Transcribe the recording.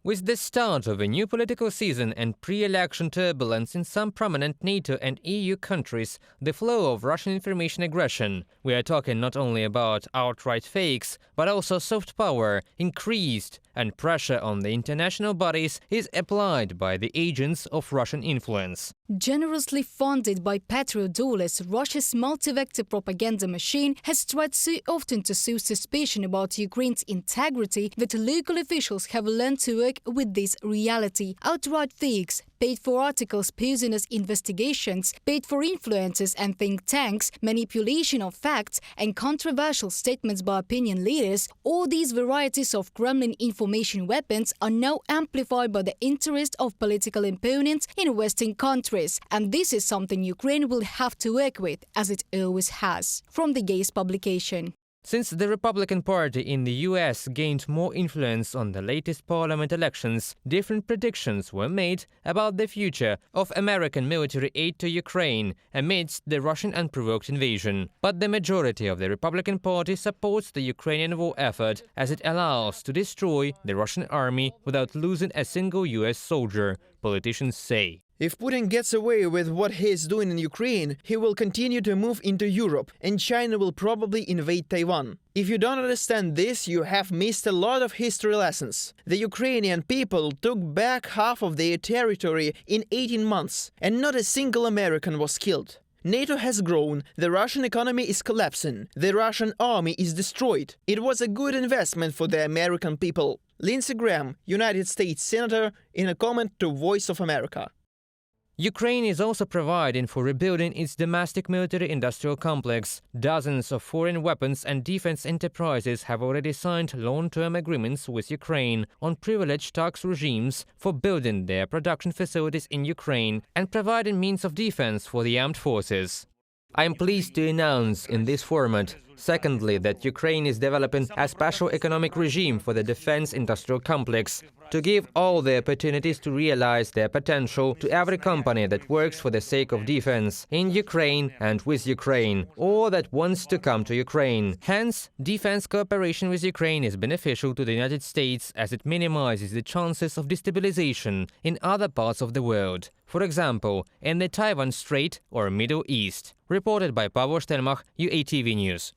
With the start of a new political season and pre-election turbulence in some prominent NATO and EU countries, the flow of Russian information aggression, we are talking not only about outright fakes, but also soft power, increased, and pressure on the international bodies is applied by the agents of Russian influence. Generously funded by petrodollars, Russia's multi-vector propaganda machine has tried so often to sow suspicion about Ukraine's integrity that local officials have learned to work with this reality. Outright fakes, paid-for articles posing as investigations, paid-for influencers and think tanks, manipulation of facts, and controversial statements by opinion leaders, all these varieties of Kremlin information weapons are now amplified by the interest of political opponents in Western countries. And this is something Ukraine will have to work with, as it always has. From the Gaze publication. Since the Republican Party in the US gained more influence on the latest parliament elections, different predictions were made about the future of American military aid to Ukraine amidst the Russian unprovoked invasion. But the majority of the Republican Party supports the Ukrainian war effort as it allows to destroy the Russian army without losing a single US soldier, politicians say. If Putin gets away with what he is doing in Ukraine, he will continue to move into Europe, and China will probably invade Taiwan. If you don't understand this, you have missed a lot of history lessons. The Ukrainian people took back half of their territory in 18 months, and not a single American was killed. NATO has grown, the Russian economy is collapsing, the Russian army is destroyed. It was a good investment for the American people. Lindsey Graham, United States Senator, in a comment to Voice of America. Ukraine is also providing for rebuilding its domestic military-industrial complex. Dozens of foreign weapons and defense enterprises have already signed long-term agreements with Ukraine on privileged tax regimes for building their production facilities in Ukraine and providing means of defense for the armed forces. I am pleased to announce in this format, secondly, that Ukraine is developing a special economic regime for the defense industrial complex to give all the opportunities to realize their potential to every company that works for the sake of defense in Ukraine and with Ukraine, or that wants to come to Ukraine. Hence, defense cooperation with Ukraine is beneficial to the United States as it minimizes the chances of destabilization in other parts of the world, for example, in the Taiwan Strait or Middle East. Reported by Pavel Stelmach, UATV News.